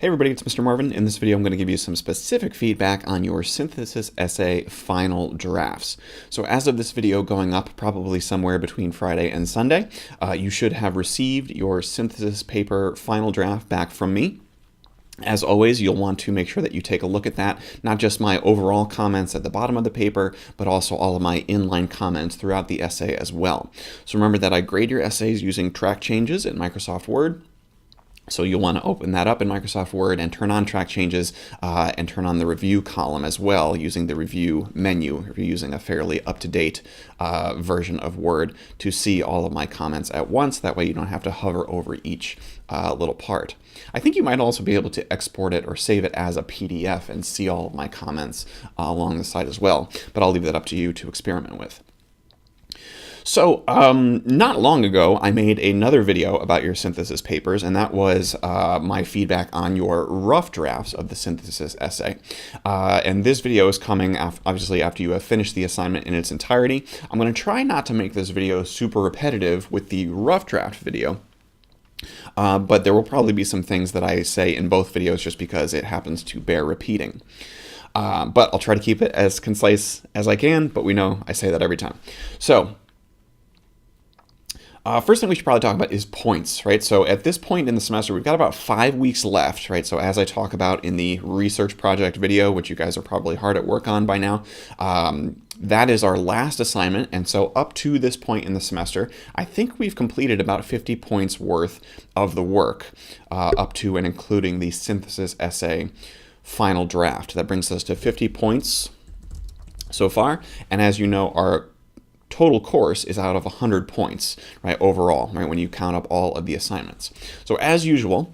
Hey everybody, it's Mr. Marvin. In this video, I'm going to give you some specific feedback on your synthesis essay final drafts. So as of this video going up, probably somewhere between Friday and Sunday, you should have received your synthesis paper final draft back from me. As always, you'll want to make sure that you take a look at that, not just my overall comments at the bottom of the paper, but also all of my inline comments throughout the essay as well. So remember that I grade your essays using track changes in Microsoft Word. So you'll want to open that up in Microsoft Word and turn on track changes and turn on the review column as well using the review menu if you're using a fairly up-to-date version of Word to see all of my comments at once. That way you don't have to hover over each little part. I think you might also be able to export it or save it as a PDF and see all of my comments along the side as well, but I'll leave that up to you to experiment with. So not long ago, I made another video about your synthesis papers, and that was my feedback on your rough drafts of the synthesis essay. And this video is coming obviously after you have finished the assignment in its entirety. I'm going to try not to make this video super repetitive with the rough draft video. But there will probably be some things that I say in both videos just because it happens to bear repeating. But I'll try to keep it as concise as I can, but we know I say that every time. So first thing we should probably talk about is points, right? So at this point in the semester, we've got about 5 weeks left, right? So as I talk about in the research project video, which you guys are probably hard at work on by now, that is our last assignment. And so up to this point in the semester, I think we've completed about 50 points worth of the work up to and including the synthesis essay final draft. That brings us to 50 points so far. And as you know, our total course is out of 100 points, right, overall, right, when you count up all of the assignments. So as usual,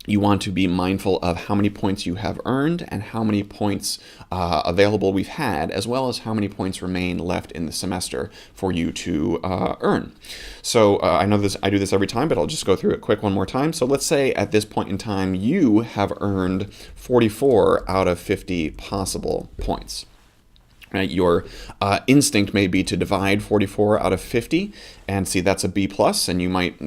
you want to be mindful of how many points you have earned and how many points available we've had, as well as how many points remain left in the semester for you to earn. So I know I do this every time, but I'll just go through it quick one more time. So let's say at this point in time, you have earned 44 out of 50 possible points. Right, your instinct may be to divide 44 out of 50 and see that's a B plus, and you might,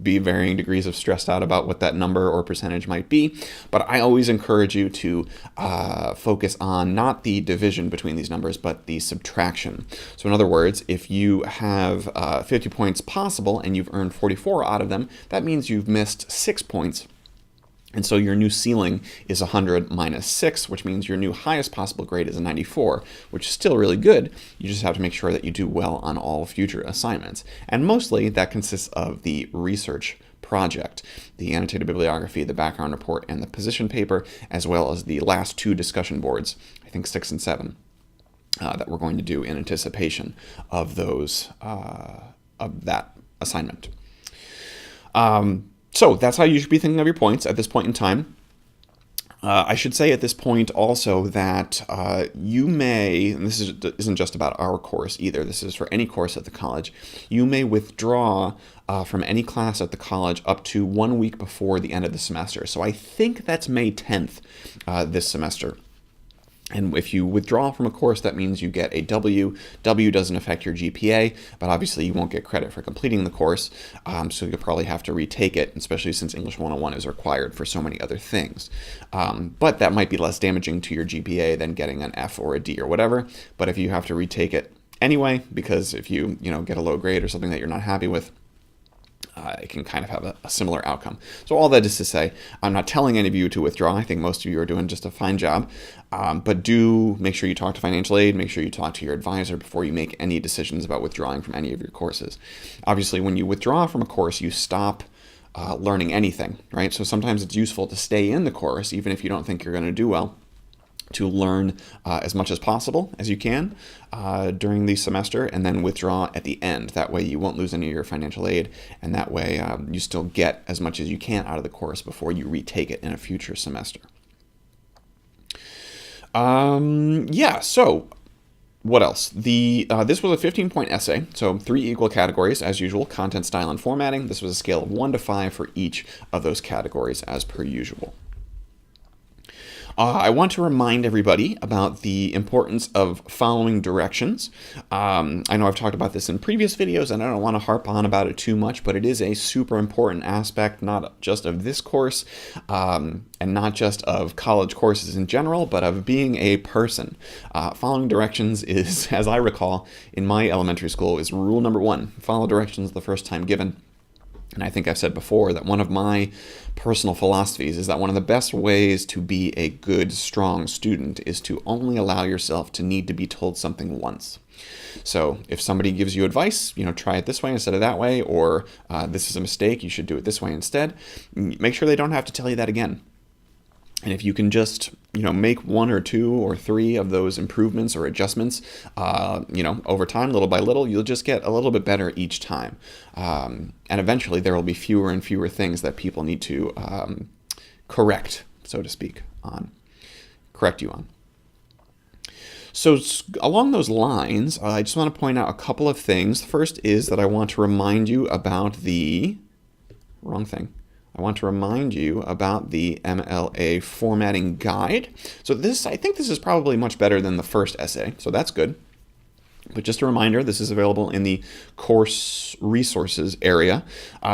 be varying degrees of stressed out about what that number or percentage might be. But I always encourage you to focus on not the division between these numbers, but the subtraction. So in other words, if you have 50 points possible and you've earned 44 out of them, that means you've missed 6 points. And so your new ceiling is 100 minus 6, which means your new highest possible grade is a 94, which is still really good. You just have to make sure that you do well on all future assignments. And mostly that consists of the research project, the annotated bibliography, the background report, and the position paper, as well as the last 2 discussion boards, I think 6 and 7, that we're going to do in anticipation of those, of that assignment. So that's how you should be thinking of your points at this point in time. I should say at this point also that you may, and this isn't just about our course either, this is for any course at the college, you may withdraw from any class at the college up to 1 week before the end of the semester. So I think that's May 10th this semester. And if you withdraw from a course, that means you get a W. W doesn't affect your GPA, but obviously you won't get credit for completing the course, so you'll probably have to retake it, especially since English 101 is required for so many other things. But that might be less damaging to your GPA than getting an F or a D or whatever. But if you have to retake it anyway, because if you get a low grade or something that you're not happy with, it can kind of have a similar outcome. So all that is to say, I'm not telling any of you to withdraw. I think most of you are doing just a fine job. But do make sure you talk to financial aid. Make sure you talk to your advisor before you make any decisions about withdrawing from any of your courses. Obviously, when you withdraw from a course, you stop learning anything, right? So sometimes it's useful to stay in the course, even if you don't think you're going to do well, to learn as much as possible as you can during the semester and then withdraw at the end. That way you won't lose any of your financial aid, and that way you still get as much as you can out of the course before you retake it in a future semester. Yeah, so what else? This was a 15-point essay, so 3 equal categories as usual: content, style, and formatting. This was a scale of 1 to 5 for each of those categories as per usual. I want to remind everybody about the importance of following directions. I know I've talked about this in previous videos, and I don't want to harp on about it too much, but it is a super important aspect, not just of this course, and not just of college courses in general, but of being a person. Following directions is, as I recall, in my elementary school, is rule number one. Follow directions the first time given. And I think I've said before that one of my personal philosophies is that one of the best ways to be a good, strong student is to only allow yourself to need to be told something once. So if somebody gives you advice, try it this way instead of that way, or this is a mistake, you should do it this way instead, make sure they don't have to tell you that again. And if you can just, make 1 or 2 or 3 of those improvements or adjustments, over time, little by little, you'll just get a little bit better each time. And eventually there will be fewer and fewer things that people need to correct, so to speak, correct you on. So along those lines, I just want to point out a couple of things. First is that I want to remind you about the MLA formatting guide. So I think this is probably much better than the first essay, so that's good. But just a reminder, this is available in the course resources area.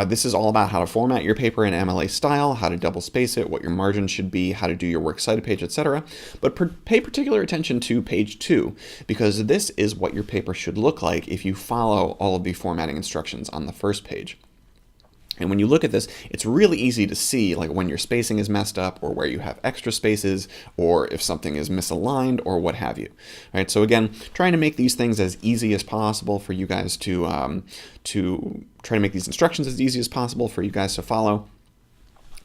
This is all about how to format your paper in MLA style, how to double space it, what your margins should be, how to do your works cited page, etc. But pay particular attention to page 2, because this is what your paper should look like if you follow all of the formatting instructions on the first page. And when you look at this, it's really easy to see like when your spacing is messed up, or where you have extra spaces, or if something is misaligned, or what have you. All right, so again, trying to make these things as easy as possible for you guys to try to make these instructions as easy as possible for you guys to follow.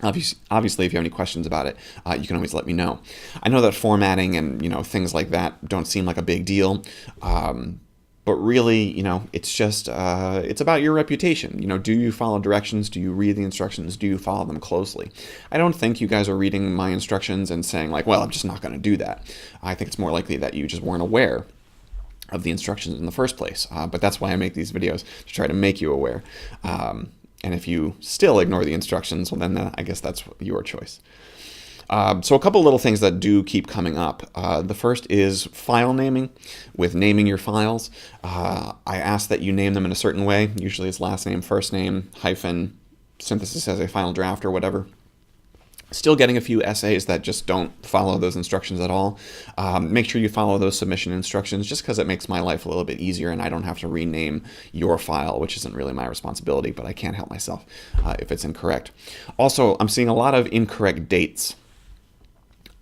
Obviously, if you have any questions about it, you can always let me know. I know that formatting and things like that don't seem like a big deal. But really, it's just, it's about your reputation. Do you follow directions? Do you read the instructions? Do you follow them closely? I don't think you guys are reading my instructions and saying like, well, I'm just not going to do that. I think it's more likely that you just weren't aware of the instructions in the first place. But that's why I make these videos, to try to make you aware. And if you still ignore the instructions, well, then I guess that's your choice. So a couple little things that do keep coming up. The first is file naming, with naming your files. I ask that you name them in a certain way. Usually it's last name, first name, hyphen, synthesis as a final draft, or whatever. Still getting a few essays that just don't follow those instructions at all. Make sure you follow those submission instructions, just because it makes my life a little bit easier and I don't have to rename your file, which isn't really my responsibility, but I can't help myself if it's incorrect. Also, I'm seeing a lot of incorrect dates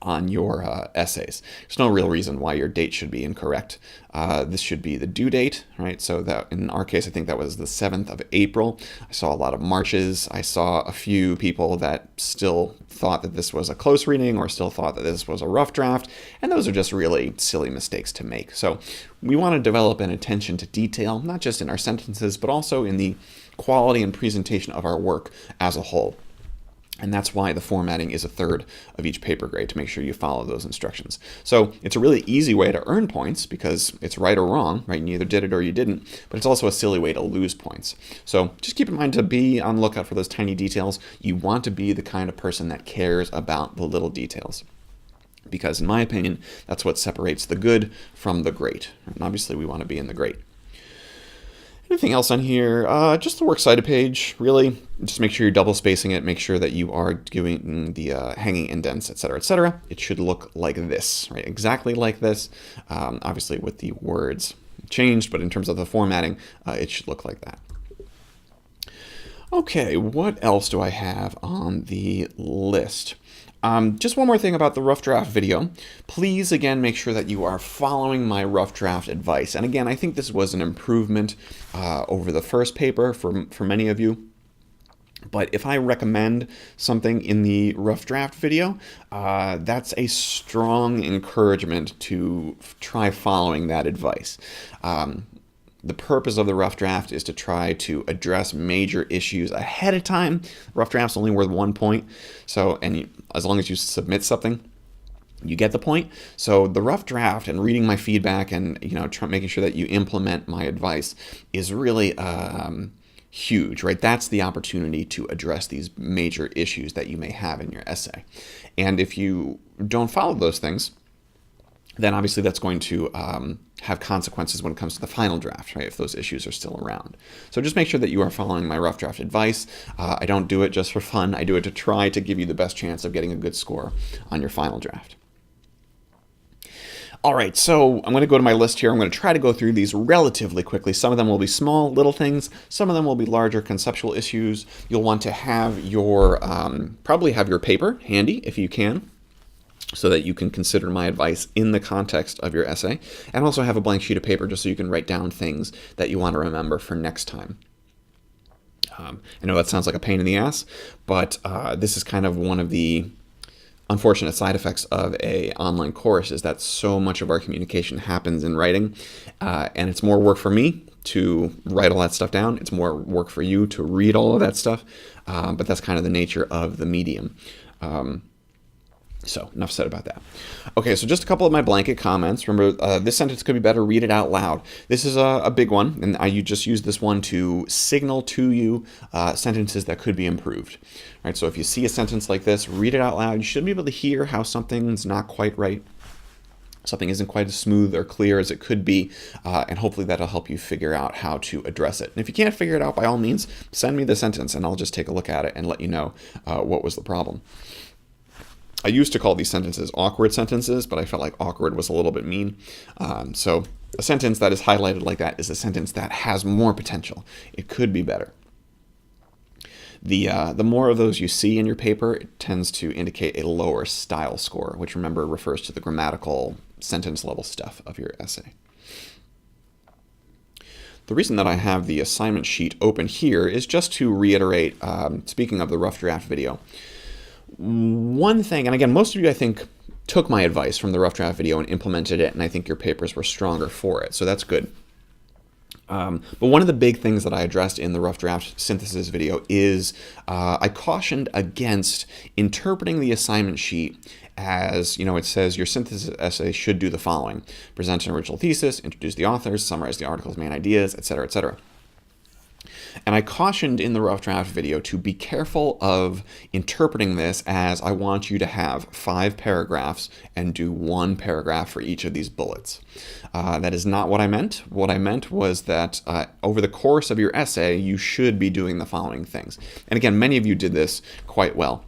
on your essays. There's no real reason why your date should be incorrect. This should be the due date, right? So that in our case, I think that was the 7th of April. I saw a lot of Marches. I saw a few people that still thought that this was a close reading, or still thought that this was a rough draft. And those are just really silly mistakes to make. So we want to develop an attention to detail, not just in our sentences, but also in the quality and presentation of our work as a whole. And that's why the formatting is a third of each paper grade, to make sure you follow those instructions. So it's a really easy way to earn points, because it's right or wrong, right? You either did it or you didn't, but it's also a silly way to lose points. So just keep in mind to be on the lookout for those tiny details. You want to be the kind of person that cares about the little details, because in my opinion, that's what separates the good from the great. And obviously we want to be in the great. Anything else on here? Just the works cited page, really. Just make sure you're double spacing it. Make sure that you are doing the hanging indents, etc., etc. It should look like this, right? Exactly like this. Obviously with the words changed, but in terms of the formatting, it should look like that. Okay, what else do I have on the list? Just one more thing about the rough draft video. Please, again, make sure that you are following my rough draft advice. And again, I think this was an improvement over the first paper for many of you. But if I recommend something in the rough draft video, that's a strong encouragement to try following that advice. The purpose of the rough draft is to try to address major issues ahead of time. Rough draft's only worth 1 point, so as long as you submit something, you get the point. So the rough draft and reading my feedback and making sure that you implement my advice is really huge, right? That's the opportunity to address these major issues that you may have in your essay. And if you don't follow those things, then obviously that's going to have consequences when it comes to the final draft, right, if those issues are still around. So just make sure that you are following my rough draft advice. I don't do it just for fun. I do it to try to give you the best chance of getting a good score on your final draft. All right, so I'm going to go to my list here. I'm going to try to go through these relatively quickly. Some of them will be small, little things. Some of them will be larger conceptual issues. You'll want to have your, probably have your paper handy if you can, so that you can consider my advice in the context of your essay, and also have a blank sheet of paper just so you can write down things that you want to remember for next time. I know that sounds like a pain in the ass, but this is kind of one of the unfortunate side effects of an online course, is that so much of our communication happens in writing, and it's more work for me to write all that stuff down. It's more work for you to read all of that stuff, but that's kind of the nature of the medium. So enough said about that. Okay, so just a couple of my blanket comments. Remember, this sentence could be better. Read it out loud. This is a big one, and I just use this one to signal to you sentences that could be improved. Right, so if you see a sentence like this, read it out loud. You should be able to hear how something's not quite right. Something isn't quite as smooth or clear as it could be, and hopefully that'll help you figure out how to address it. And if you can't figure it out, by all means, send me the sentence, and I'll just take a look at it and let you know what was the problem. I used to call these sentences awkward sentences, but I felt like awkward was a little bit mean. So a sentence that is highlighted like that is a sentence that has more potential. It could be better. The more of those you see in your paper, it tends to indicate a lower style score, which, remember, refers to the grammatical sentence level stuff of your essay. The reason that I have the assignment sheet open here is just to reiterate, speaking of the rough draft video, one thing, and again, most of you, I think, took my advice from the rough draft video and implemented it, and I think your papers were stronger for it, so that's good. But one of the big things that I addressed in the rough draft synthesis video is I cautioned against interpreting the assignment sheet as, it says your synthesis essay should do the following: present an original thesis, introduce the authors, summarize the article's main ideas, etc., etc. And I cautioned in the rough draft video to be careful of interpreting this as I want you to have 5 paragraphs and do 1 paragraph for each of these bullets. That is not what I meant. What I meant was that over the course of your essay, you should be doing the following things. And again, many of you did this quite well.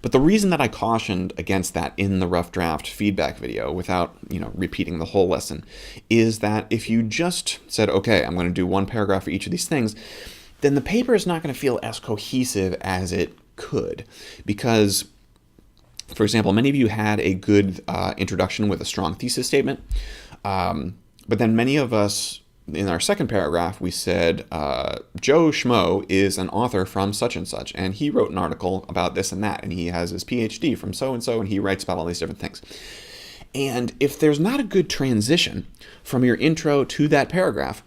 But the reason that I cautioned against that in the rough draft feedback video, without repeating the whole lesson, is that if you just said, okay, I'm going to do 1 paragraph for each of these things, then the paper is not going to feel as cohesive as it could. Because, for example, many of you had a good introduction with a strong thesis statement, but then many of us, in our second paragraph, we said, Joe Schmo is an author from such and such, and he wrote an article about this and that, and he has his PhD from so-and-so, and he writes about all these different things. And if there's not a good transition from your intro to that paragraph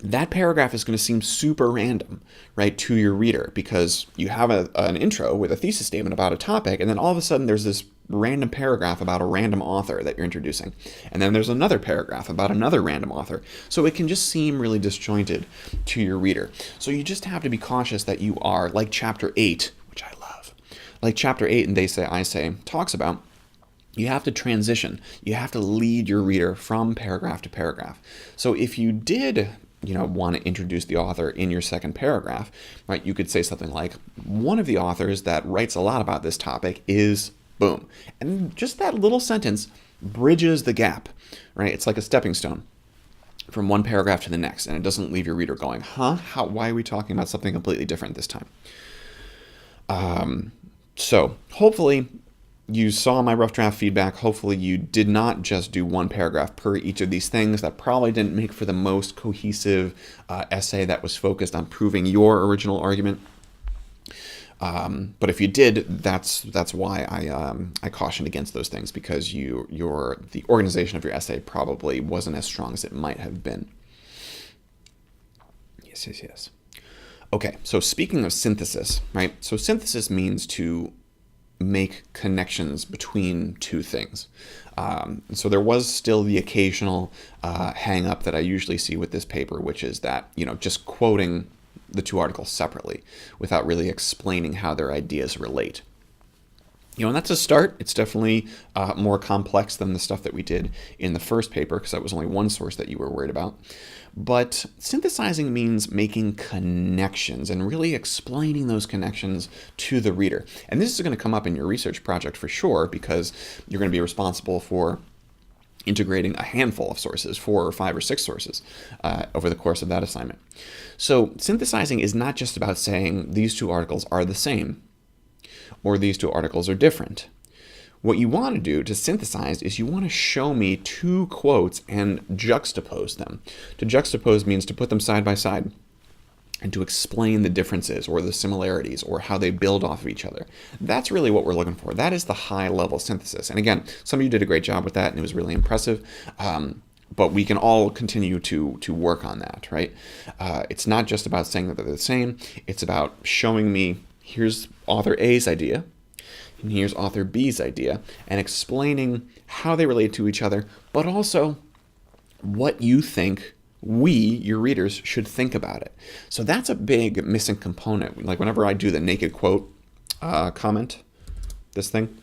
is going to seem super random, right, to your reader, because you have an intro with a thesis statement about a topic, and then all of a sudden there's this random paragraph about a random author that you're introducing. And then there's another paragraph about another random author. So it can just seem really disjointed to your reader. So you just have to be cautious that you are, like chapter 8, which I love, like chapter 8 and They Say, I Say talks about, you have to transition. You have to lead your reader from paragraph to paragraph. So if you did want to introduce the author in your second paragraph, right, you could say something like, one of the authors that writes a lot about this topic is boom. And just that little sentence bridges the gap, right? It's like a stepping stone from one paragraph to the next, and it doesn't leave your reader going, why are we talking about something completely different this time? So hopefully you saw my rough draft feedback. Hopefully you did not just do 1 paragraph per each of these things. That probably didn't make for the most cohesive essay that was focused on proving your original argument. But if you did, that's why I cautioned against those things, because the organization of your essay probably wasn't as strong as it might have been. Yes. Okay, so speaking of synthesis, right? So synthesis means to make connections between 2 things. So there was still the occasional hang up that I usually see with this paper, which is that, just quoting the 2 articles separately without really explaining how their ideas relate. And that's a start. It's definitely more complex than the stuff that we did in the first paper, because that was only one source that you were worried about. But synthesizing means making connections and really explaining those connections to the reader. And this is going to come up in your research project for sure, because you're going to be responsible for integrating a handful of sources, 4 or 5 or 6 sources, over the course of that assignment. So synthesizing is not just about saying these 2 articles are the same, or these 2 articles are different. What you want to do to synthesize is you want to show me 2 quotes and juxtapose them. To juxtapose means to put them side by side and to explain the differences or the similarities or how they build off of each other. That's really what we're looking for. That is the high-level synthesis. And again, some of you did a great job with that, and it was really impressive. But we can all continue to work on that, right? It's not just about saying that they're the same. It's about showing me, here's author A's idea, and here's author B's idea, and explaining how they relate to each other, but also what you think we, your readers, should think about it. So that's a big missing component. Like whenever I do the naked quote comment, this thing,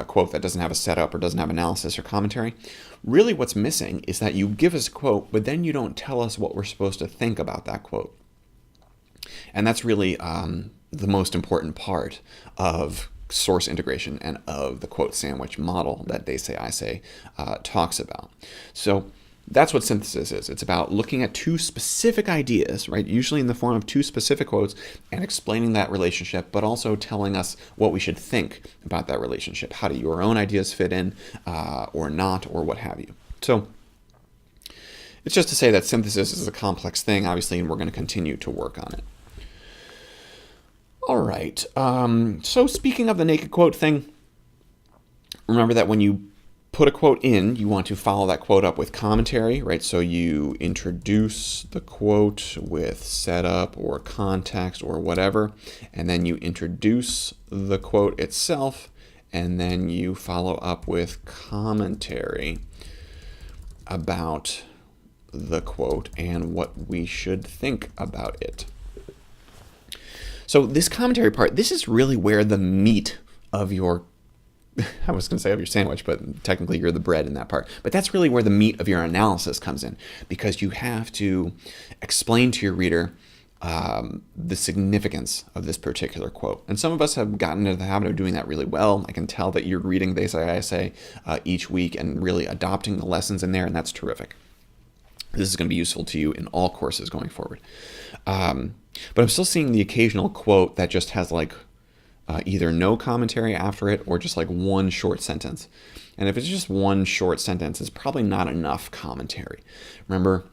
quote that doesn't have a setup or doesn't have analysis or commentary, really what's missing is that you give us a quote, but then you don't tell us what we're supposed to think about that quote. And that's really the most important part of source integration and of the quote sandwich model that They Say, I Say talks about. So that's what synthesis is. It's about looking at 2 specific ideas, right? Usually in the form of 2 specific quotes, and explaining that relationship, but also telling us what we should think about that relationship. How do your own ideas fit in or not, or what have you. So it's just to say that synthesis is a complex thing, obviously, and we're going to continue to work on it. All right. So speaking of the naked quote thing, remember that when you put a quote in, you want to follow that quote up with commentary, right? So you introduce the quote with setup or context or whatever, and then you introduce the quote itself, and then you follow up with commentary about the quote and what we should think about it. So this commentary part, this is really where the meat of your, I was going to say of your sandwich, but technically you're the bread in that part. But that's really where the meat of your analysis comes in, because you have to explain to your reader the significance of this particular quote. And some of us have gotten into the habit of doing that really well. I can tell that you're reading They Say, I Say each week and really adopting the lessons in there, and that's terrific. This is going to be useful to you in all courses going forward. But I'm still seeing the occasional quote that just has like either no commentary after it or just like one short sentence. And if it's just one short sentence, it's probably not enough commentary. Remember,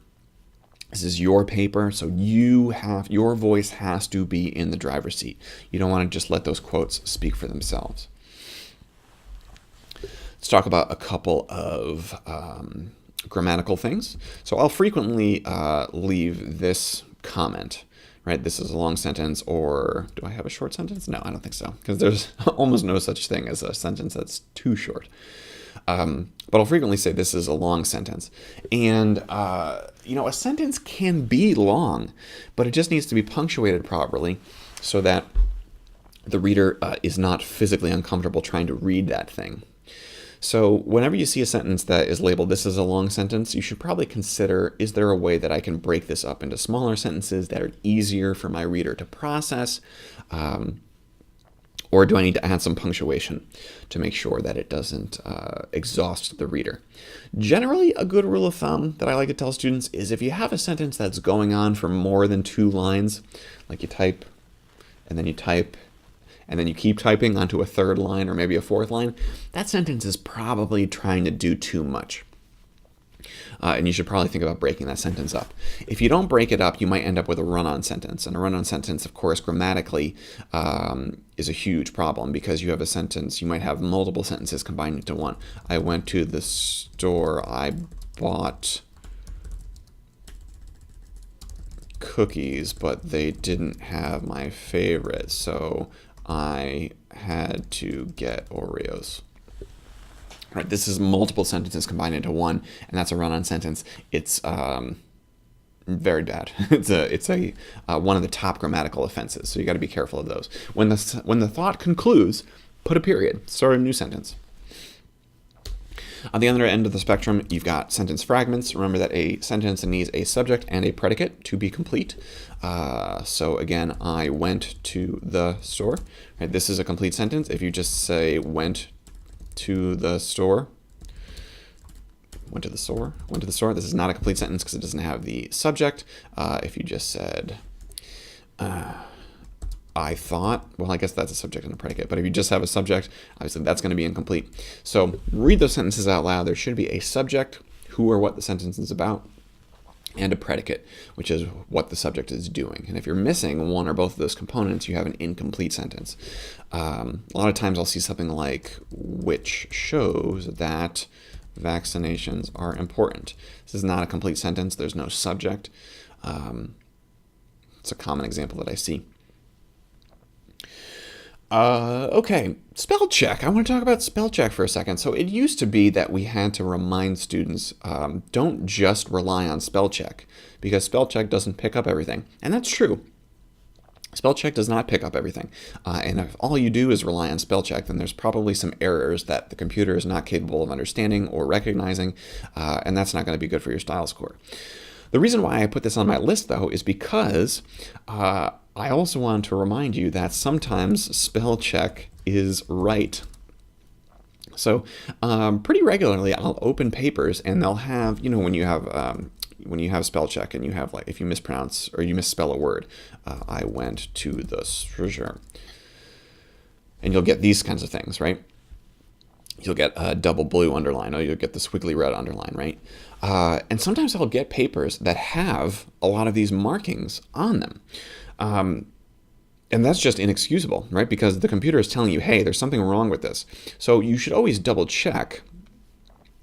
this is your paper, so your voice has to be in the driver's seat. You don't want to just let those quotes speak for themselves. Let's talk about a couple of grammatical things. So I'll frequently leave this comment. Right, this is a long sentence, or do I have a short sentence? No, I don't think so, because there's almost no such thing as a sentence that's too short. But I'll frequently say this is a long sentence. And, a sentence can be long, but it just needs to be punctuated properly so that the reader is not physically uncomfortable trying to read that thing. So whenever you see a sentence that is labeled, this is a long sentence, you should probably consider, is there a way that I can break this up into smaller sentences that are easier for my reader to process? Or do I need to add some punctuation to make sure that it doesn't exhaust the reader? Generally, a good rule of thumb that I like to tell students is if you have a sentence that's going on for more than 2 lines, like you type, and then you type, and then you keep typing onto a 3rd line or maybe a 4th line, that sentence is probably trying to do too much. And you should probably think about breaking that sentence up. If you don't break it up, you might end up with a run-on sentence. And a run-on sentence, of course, grammatically is a huge problem, because you have a sentence, you might have multiple sentences combined into one. I went to the store, I bought cookies, but they didn't have my favorite, so I had to get Oreos. Right, this is multiple sentences combined into one, and that's a run-on sentence. It's very bad. It's a one of the top grammatical offenses, so you got to be careful of those. When the thought concludes, put a period, start a new sentence. On the other end of the spectrum, you've got sentence fragments. Remember that a sentence needs a subject and a predicate to be complete. So again, I went to the store. Right, this is a complete sentence. If you just say went to the store, went to the store, this is not a complete sentence because it doesn't have the subject. If you just said, I thought, well, I guess that's a subject and a predicate, but if you just have a subject, obviously that's going to be incomplete. So read those sentences out loud. There should be a subject, who or what the sentence is about, and a predicate, which is what the subject is doing. And if you're missing one or both of those components, you have an incomplete sentence. A lot of times I'll see something like, which shows that vaccinations are important. This is not a complete sentence. There's no subject. It's a common example that I see. Okay, spell check. I want to talk about spell check for a second. So it used to be that we had to remind students, don't just rely on spell check, because spell check doesn't pick up everything. And that's true. Spell check does not pick up everything. And if all you do is rely on spell check, then there's probably some errors that the computer is not capable of understanding or recognizing, and that's not going to be good for your style score. The reason why I put this on my list, though, is because I also want to remind you that sometimes spell check is right. So pretty regularly, I'll open papers and they'll have, when you have spell check and you have, like, if you mispronounce or you misspell a word, I went to the treasure, and you'll get these kinds of things, right? You'll get a double blue underline, or you'll get the squiggly red underline, right? And sometimes I'll get papers that have a lot of these markings on them. And that's just inexcusable, right? Because the computer is telling you, hey, there's something wrong with this. So you should always double check,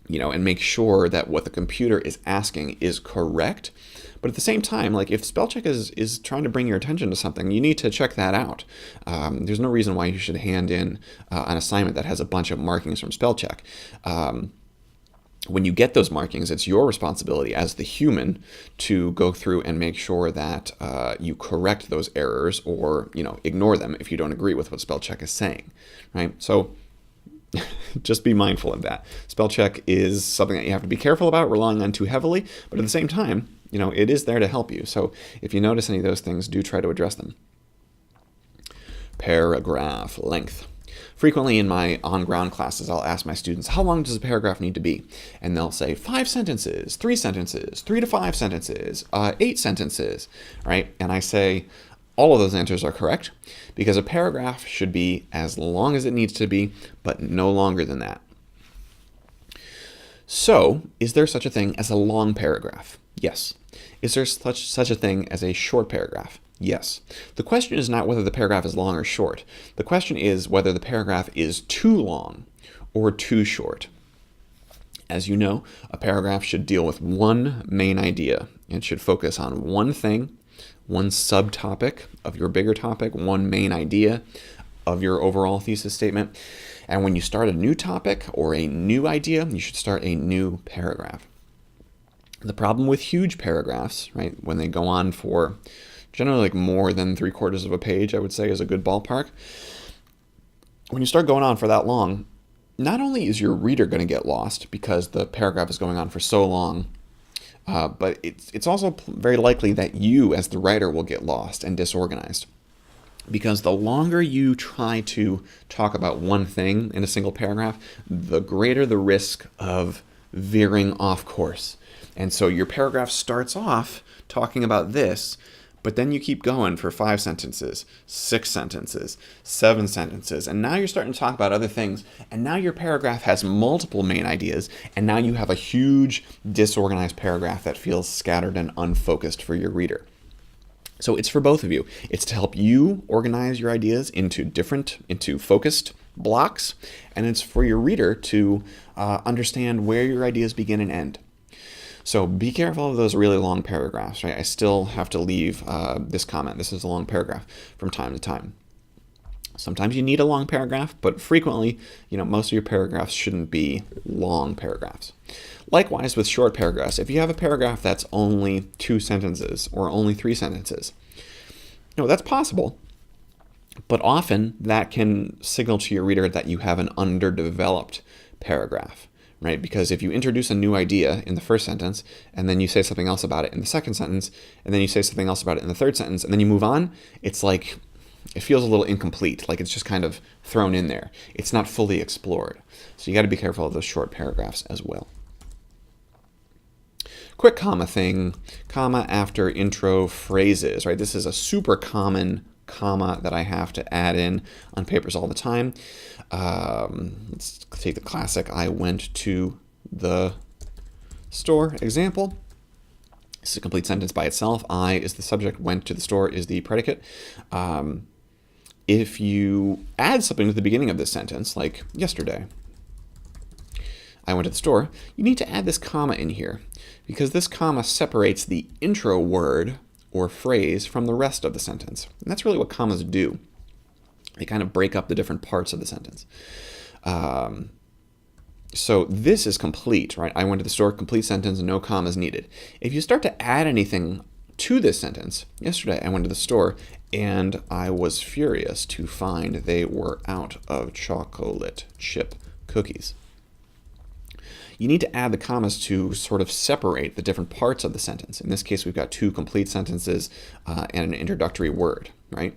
and make sure that what the computer is asking is correct. But at the same time, like, if spell check is trying to bring your attention to something, you need to check that out. There's no reason why you should hand in an assignment that has a bunch of markings from spell check. When you get those markings, it's your responsibility as the human to go through and make sure that you correct those errors, or ignore them if you don't agree with what spell check is saying, right? So just be mindful of that. Spell check is something that you have to be careful about relying on too heavily, but at the same time, it is there to help you. So if you notice any of those things, do try to address them. Paragraph length. Frequently in my on-ground classes, I'll ask my students, how long does a paragraph need to be? And they'll say 5 sentences, 3 sentences, 3 to 5 sentences, 8 sentences, right? And I say, all of those answers are correct, because a paragraph should be as long as it needs to be, but no longer than that. So, is there such a thing as a long paragraph? Yes. Is there such a thing as a short paragraph? Yes. The question is not whether the paragraph is long or short. The question is whether the paragraph is too long or too short. As you know, a paragraph should deal with one main idea. It should focus on one thing, one subtopic of your bigger topic, one main idea of your overall thesis statement. And when you start a new topic or a new idea, you should start a new paragraph. The problem with huge paragraphs, right, when they go on for generally like more than 3/4 of a page, I would say is a good ballpark. When you start going on for that long, not only is your reader going to get lost because the paragraph is going on for so long, but it's also very likely that you as the writer will get lost and disorganized. Because the longer you try to talk about one thing in a single paragraph, the greater the risk of veering off course. And so your paragraph starts off talking about this, but then you keep going for 5 sentences, 6 sentences, 7 sentences, and now you're starting to talk about other things, and now your paragraph has multiple main ideas, and now you have a huge disorganized paragraph that feels scattered and unfocused for your reader. So it's for both of you. It's to help you organize your ideas into focused blocks, and it's for your reader to understand where your ideas begin and end. So be careful of those really long paragraphs, right? I still have to leave this comment. This is a long paragraph from time to time. Sometimes you need a long paragraph, but frequently, most of your paragraphs shouldn't be long paragraphs. Likewise with short paragraphs, if you have a paragraph that's only 2 sentences or only 3 sentences, that's possible. But often that can signal to your reader that you have an underdeveloped paragraph, right? Because if you introduce a new idea in the first sentence, and then you say something else about it in the second sentence, and then you say something else about it in the third sentence, and then you move on, it's like, it feels a little incomplete, like it's just kind of thrown in there. It's not fully explored. So you got to be careful of those short paragraphs as well. Quick comma thing, comma after intro phrases, right? This is a super common comma that I have to add in on papers all the time. Let's take the classic I went to the store example. This is a complete sentence by itself. I is the subject, went to the store is the predicate. If you add something to the beginning of this sentence, like yesterday, I went to the store, you need to add this comma in here because this comma separates the intro word or phrase from the rest of the sentence. And that's really what commas do. They kind of break up the different parts of the sentence. So this is complete, right? I went to the store, complete sentence, no commas needed. If you start to add anything to this sentence, yesterday I went to the store and I was furious to find they were out of chocolate chip cookies. You need to add the commas to sort of separate the different parts of the sentence. In this case, we've got two complete sentences and an introductory word, right?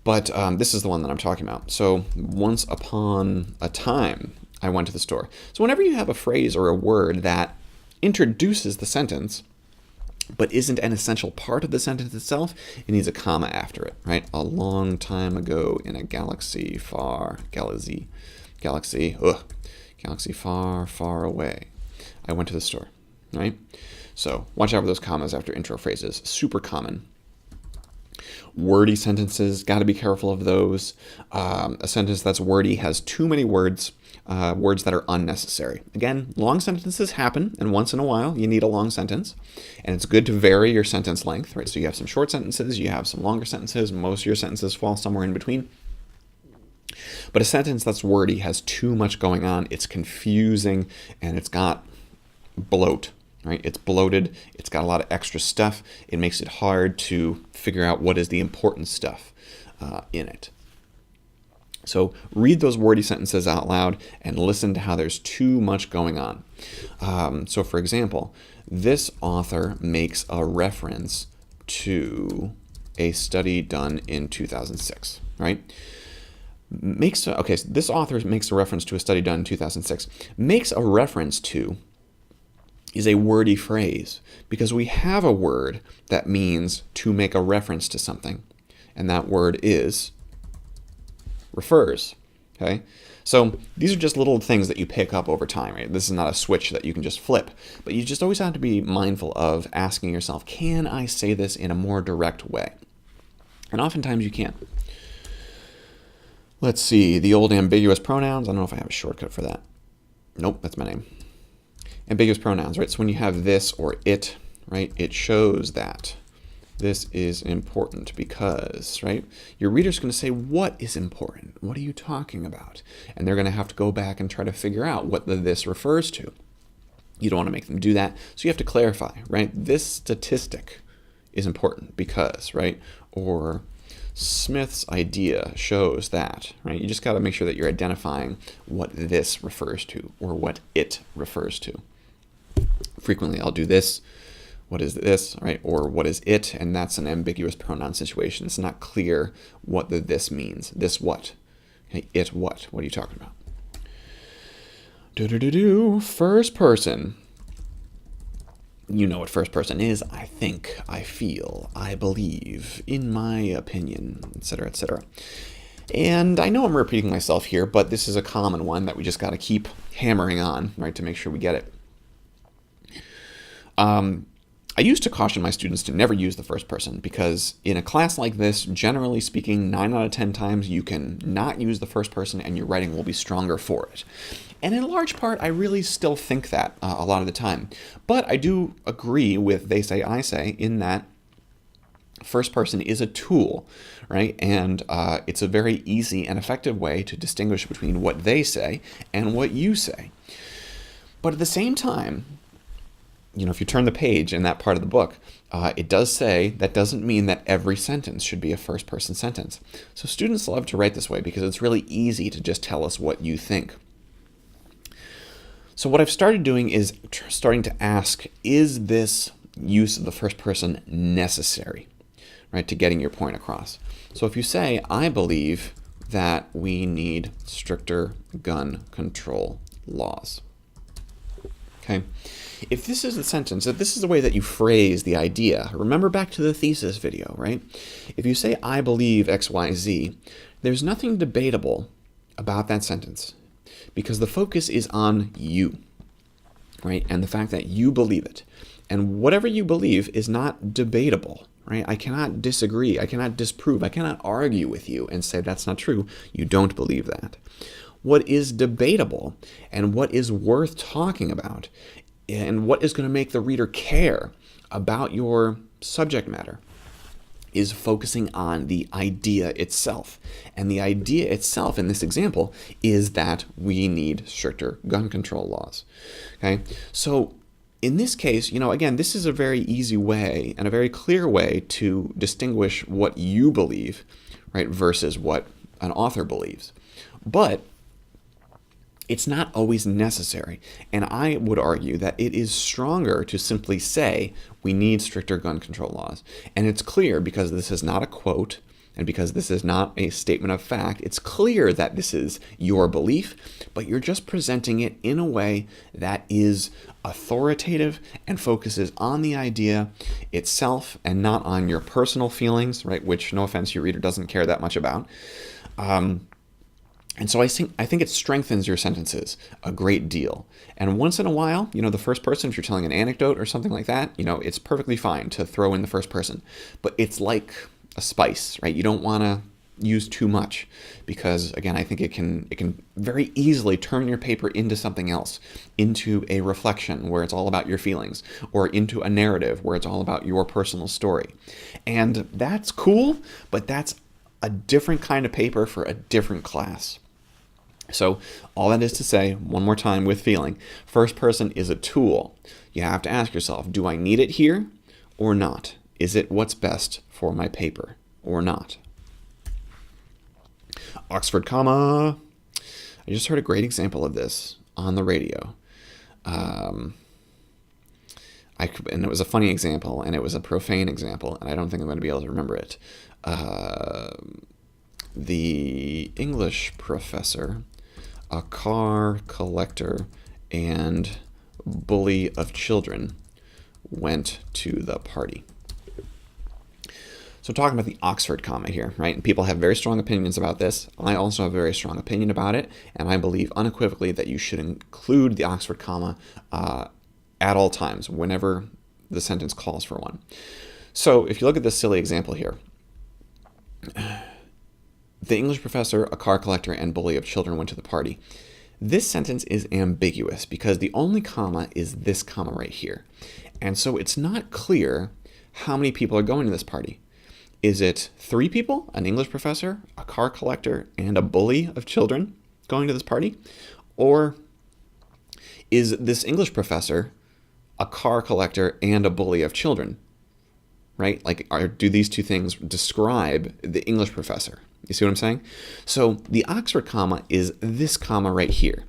But this is the one that I'm talking about. So once upon a time, I went to the store. So whenever you have a phrase or a word that introduces the sentence, but isn't an essential part of the sentence itself, it needs a comma after it, right? A long time ago in a galaxy far away, I went to the store, right? So watch out for those commas after intro phrases. Super common. Wordy sentences, got to be careful of those. A sentence that's wordy has too many words, words that are unnecessary. Again, long sentences happen, and once in a while you need a long sentence. And it's good to vary your sentence length, right? So you have some short sentences, you have some longer sentences, most of your sentences fall somewhere in between. But a sentence that's wordy has too much going on. It's confusing and it's got bloat, right? It's bloated. It's got a lot of extra stuff. It makes it hard to figure out what is the important stuff in it. So read those wordy sentences out loud and listen to how there's too much going on. So for example, this author makes a reference to a study done in 2006, right? So this author makes a reference to a study done in 2006. Makes a reference to is a wordy phrase because we have a word that means to make a reference to something, and that word is refers. Okay, so these are just little things that you pick up over time, right? This is not a switch that you can just flip, but you just always have to be mindful of asking yourself, can I say this in a more direct way? And oftentimes you can. Let's see, the old ambiguous pronouns. I don't know if I have a shortcut for that. Nope, that's my name. Ambiguous pronouns, right? So when you have this or it, right, it shows that this is important because, right, your reader's going to say, what is important? What are you talking about? And they're going to have to go back and try to figure out what the this refers to. You don't want to make them do that. So you have to clarify, right? This statistic is important because, right? Or Smith's idea shows that, right? You just got to make sure that you're identifying what this refers to or what it refers to. Frequently, I'll do this. What is this, right? Or what is it? And that's an ambiguous pronoun situation. It's not clear what the this means. This what? Okay, it what? What are you talking about? First person. You know what first person is. I think, I feel, I believe, in my opinion, etc., etc. And I know I'm repeating myself here, but this is a common one that we just got to keep hammering on, right, to make sure we get it. I used to caution my students to never use the first person because in a class like this, generally speaking, 9 out of 10 times you can not use the first person and your writing will be stronger for it. And in large part, I really still think that a lot of the time. But I do agree with they say, I say in that first person is a tool, right? And it's a very easy and effective way to distinguish between what they say and what you say. But at the same time, if you turn the page in that part of the book, it does say that doesn't mean that every sentence should be a first-person sentence. So students love to write this way because it's really easy to just tell us what you think. So what I've started doing is starting to ask, is this use of the first person necessary, right, to getting your point across? So if you say, I believe that we need stricter gun control laws. Okay. If this is the sentence, if this is the way that you phrase the idea, remember back to the thesis video, right? If you say, I believe X, Y, Z, there's nothing debatable about that sentence because the focus is on you, right? And the fact that you believe it. And whatever you believe is not debatable, right? I cannot disagree. I cannot disprove. I cannot argue with you and say that's not true. You don't believe that. What is debatable and what is worth talking about and what is going to make the reader care about your subject matter is focusing on the idea itself. And the idea itself in this example is that we need stricter gun control laws. Okay? So in this case, again, this is a very easy way and a very clear way to distinguish what you believe, right, versus what an author believes. But it's not always necessary. And I would argue that it is stronger to simply say we need stricter gun control laws. And it's clear because this is not a quote and because this is not a statement of fact. It's clear that this is your belief, but you're just presenting it in a way that is authoritative and focuses on the idea itself and not on your personal feelings, right? Which, no offense, your reader doesn't care that much about. And so I think it strengthens your sentences a great deal. And once in a while, the first person, if you're telling an anecdote or something like that, it's perfectly fine to throw in the first person. But it's like a spice, right? You don't want to use too much because, again, I think it can very easily turn your paper into something else, into a reflection where it's all about your feelings, or into a narrative where it's all about your personal story. And that's cool, but that's a different kind of paper for a different class. So all that is to say, one more time with feeling, first person is a tool. You have to ask yourself, do I need it here or not? Is it what's best for my paper or not? Oxford comma. I just heard a great example of this on the radio. And it was a funny example, and it was a profane example, and I don't think I'm going to be able to remember it. The English professor, a car collector, and bully of children went to the party. So talking about the Oxford comma here, right? And people have very strong opinions about this. I also have a very strong opinion about it, and I believe unequivocally that you should include the Oxford comma at all times, whenever the sentence calls for one. So if you look at this silly example here, the English professor, a car collector, and bully of children went to the party. This sentence is ambiguous because the only comma is this comma right here. And so it's not clear how many people are going to this party. Is it 3 people, an English professor, a car collector, and a bully of children going to this party? Or is this English professor a car collector and a bully of children? Right? Do these two things describe the English professor? You see what I'm saying? So the Oxford comma is this comma right here,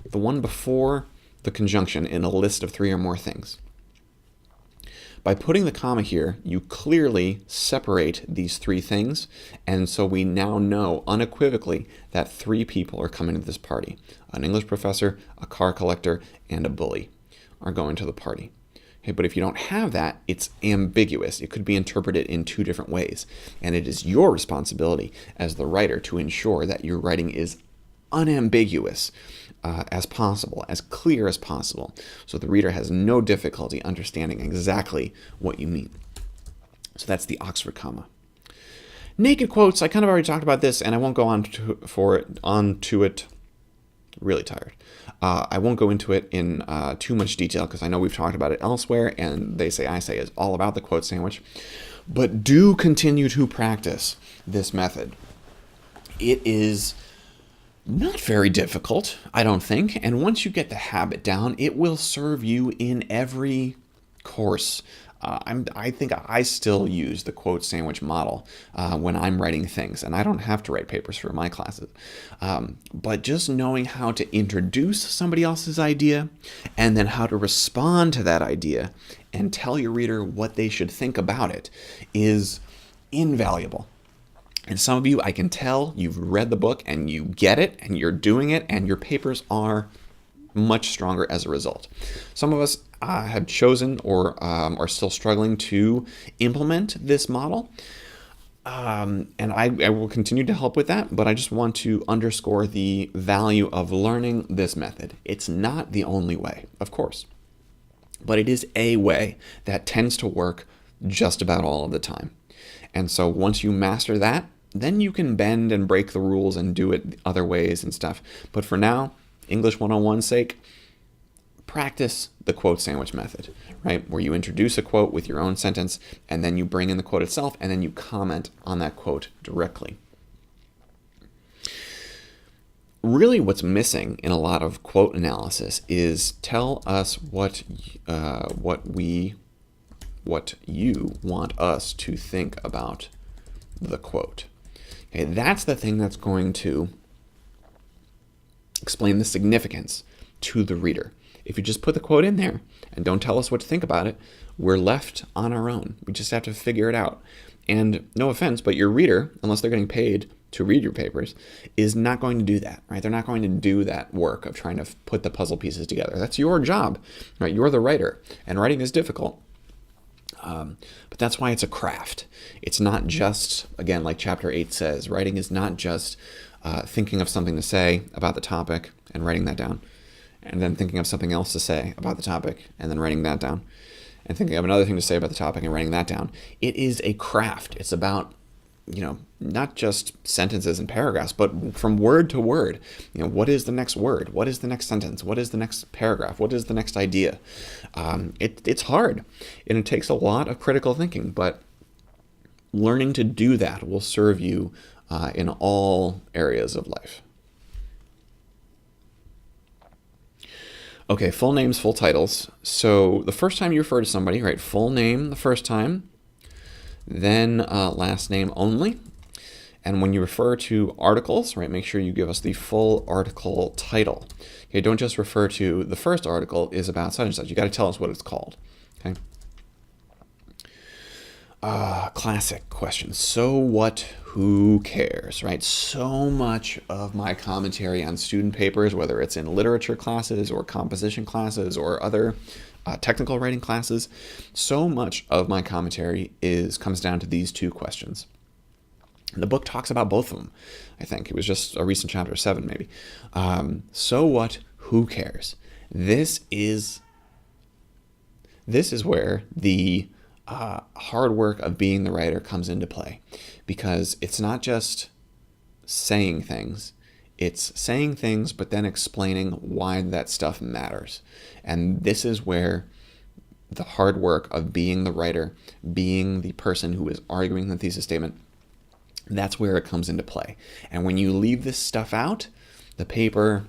the one before the conjunction in a list of 3 or more things. By putting the comma here, you clearly separate these 3 things, and so we now know unequivocally that 3 people are coming to this party. An English professor, a car collector, and a bully are going to the party. Okay, but if you don't have that, it's ambiguous. It could be interpreted in 2 different ways, and it is your responsibility as the writer to ensure that your writing is unambiguous as possible, as clear as possible, so the reader has no difficulty understanding exactly what you mean. So that's the Oxford comma. Naked quotes, I kind of already talked about this, and I won't go on to it. Really tired. I won't go into it in too much detail because I know we've talked about it elsewhere, and They Say I Say is all about the quote sandwich. But do continue to practice this method. It is not very difficult, I don't think, and once you get the habit down, it will serve you in every course, I think I still use the quote sandwich model when I'm writing things, and I don't have to write papers for my classes. But just knowing how to introduce somebody else's idea and then how to respond to that idea and tell your reader what they should think about it is invaluable. And some of you, I can tell you've read the book and you get it and you're doing it, and your papers are much stronger as a result. Some of us have chosen or are still struggling to implement this model. And I will continue to help with that, but I just want to underscore the value of learning this method. It's not the only way, of course, but it is a way that tends to work just about all of the time. And so once you master that, then you can bend and break the rules and do it other ways and stuff. But for now, English 101's sake, practice the quote sandwich method, right? Where you introduce a quote with your own sentence, and then you bring in the quote itself, and then you comment on that quote directly. Really, what's missing in a lot of quote analysis is tell us what you want us to think about the quote. Okay, that's the thing that's going to explain the significance to the reader. If you just put the quote in there and don't tell us what to think about it, we're left on our own. We just have to figure it out. And no offense, but your reader, unless they're getting paid to read your papers, is not going to do that, right? They're not going to do that work of trying to put the puzzle pieces together. That's your job, right? You're the writer, and writing is difficult. But that's why it's a craft. It's not just, again, like chapter 8 says, writing is not just thinking of something to say about the topic and writing that down, and then thinking of something else to say about the topic and then writing that down, and thinking of another thing to say about the topic and writing that down. It is a craft. It's about, not just sentences and paragraphs, but from word to word. What is the next word? What is the next sentence? What is the next paragraph? What is the next idea? It's hard, and it takes a lot of critical thinking, but learning to do that will serve you in all areas of life. Okay, full names, full titles. So the first time you refer to somebody, right, full name the first time, then last name only. And when you refer to articles, right, make sure you give us the full article title. Okay, don't just refer to the first article is about such and such. You got to tell us what it's called. Okay. Classic question. So what? Who cares, right? So much of my commentary on student papers, whether it's in literature classes or composition classes or other technical writing classes, so much of my commentary comes down to these two questions. And the book talks about both of them. I think it was just a recent chapter 7, maybe. So what? Who cares? This is where the hard work of being the writer comes into play, because it's not just saying things. It's saying things, but then explaining why that stuff matters. And this is where the hard work of being the writer, being the person who is arguing the thesis statement, that's where it comes into play. And when you leave this stuff out, the paper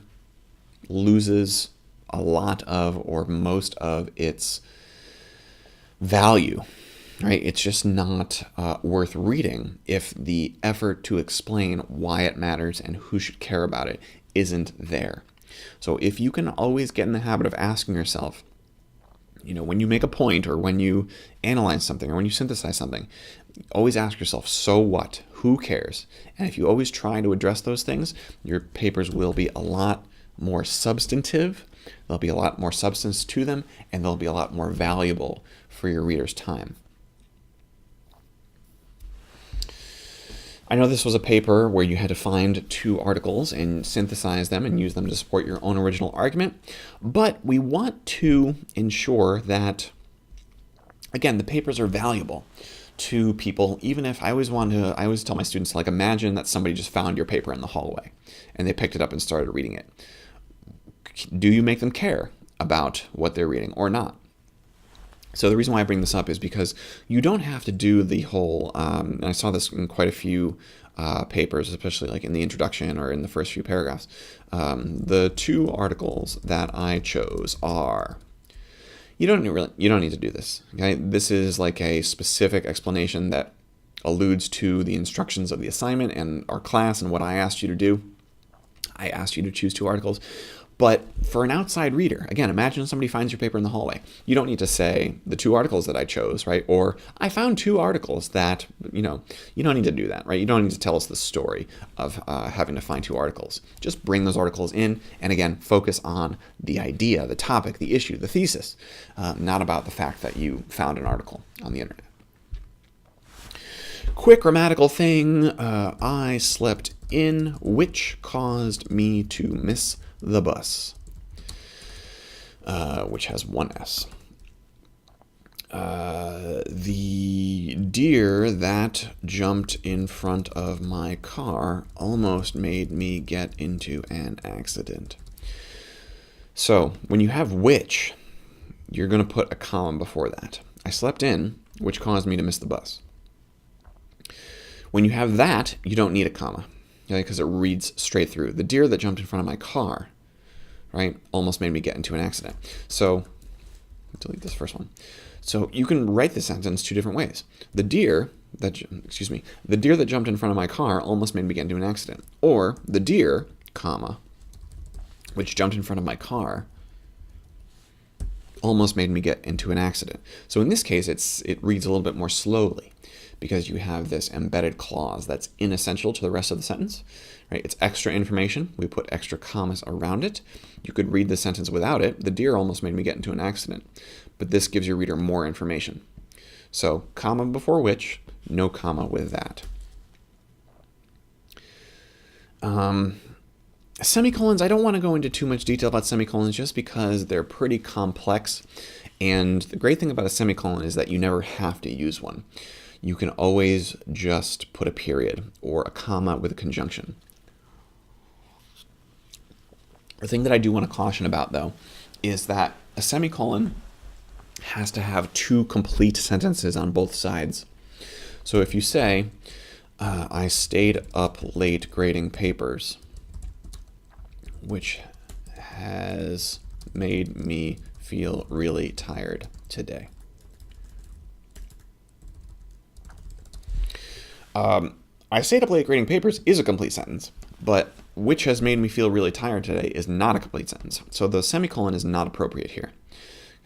loses a lot of or most of its value, right? It's just not worth reading if the effort to explain why it matters and who should care about it isn't there. So if you can always get in the habit of asking yourself, when you make a point or when you analyze something or when you synthesize something, always ask yourself, so what? Who cares? And if you always try to address those things, your papers will be a lot more substantive. There'll be a lot more substance to them, and they'll be a lot more valuable for your reader's time. I know this was a paper where you had to find 2 articles and synthesize them and use them to support your own original argument, but we want to ensure that, again, the papers are valuable to people. Even if I always tell my students, imagine that somebody just found your paper in the hallway and they picked it up and started reading it. Do you make them care about what they're reading or not? So the reason why I bring this up is because you don't have to do the whole, and I saw this in quite a few papers, especially in the introduction or in the first few paragraphs. The 2 articles that I chose are, you don't need to do this. Okay, this is like a specific explanation that alludes to the instructions of the assignment and our class and what I asked you to do. I asked you to choose 2 articles. But for an outside reader, again, imagine somebody finds your paper in the hallway. You don't need to say the 2 articles that I chose, right? Or I found 2 articles that, you don't need to do that, right? You don't need to tell us the story of having to find 2 articles. Just bring those articles in and, again, focus on the idea, the topic, the issue, the thesis, not about the fact that you found an article on the internet. Quick grammatical thing, I slept in, which caused me to miss the bus, which has 1 S. The deer that jumped in front of my car almost made me get into an accident. So when you have which, you're going to put a comma before that. I slept in, which caused me to miss the bus. When you have that, you don't need a comma, because it reads straight through. The deer that jumped in front of my car, right, almost made me get into an accident. So, delete this first one. So you can write the sentence 2 different ways. The deer that jumped in front of my car almost made me get into an accident. Or the deer, comma, which jumped in front of my car almost made me get into an accident. So in this case, it reads a little bit more slowly, because you have this embedded clause that's inessential to the rest of the sentence, right? It's extra information. We put extra commas around it. You could read the sentence without it. The deer almost made me get into an accident. But this gives your reader more information. So, comma before which, no comma with that. Semicolons, I don't want to go into too much detail about semicolons just because they're pretty complex. And the great thing about a semicolon is that you never have to use one. You can always just put a period or a comma with a conjunction. The thing that I do want to caution about, though, is that a semicolon has to have 2 complete sentences on both sides. So if you say, I stayed up late grading papers, which has made me feel really tired today. I stayed up late grading papers is a complete sentence, but which has made me feel really tired today is not a complete sentence. So the semicolon is not appropriate here.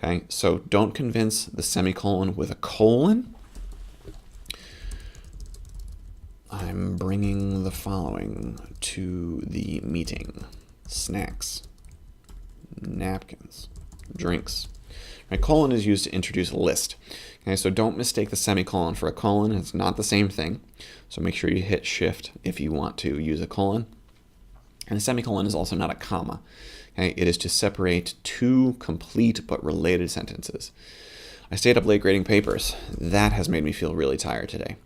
Okay, so don't convince the semicolon with a colon. I'm bringing the following to the meeting: snacks, napkins, drinks. Right, colon is used to introduce a list. Okay, so don't mistake the semicolon for a colon. It's not the same thing. So make sure you hit shift if you want to use a colon. And a semicolon is also not a comma. Okay, it is to separate 2 complete but related sentences. I stayed up late grading papers. That has made me feel really tired today.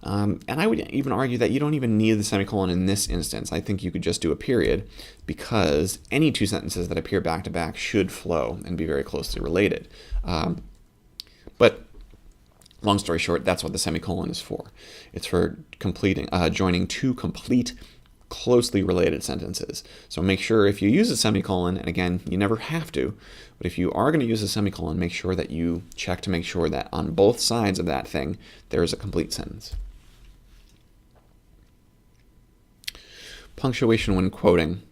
And I would even argue that you don't even need the semicolon in this instance. I think you could just do a period, because any 2 sentences that appear back to back should flow and be very closely related. But long story short, that's what the semicolon is for. It's for joining 2 complete, closely related sentences. So make sure if you use a semicolon, and again, you never have to, but if you are going to use a semicolon, make sure that you check to make sure that on both sides of that thing, there is a complete sentence. Punctuation when quoting.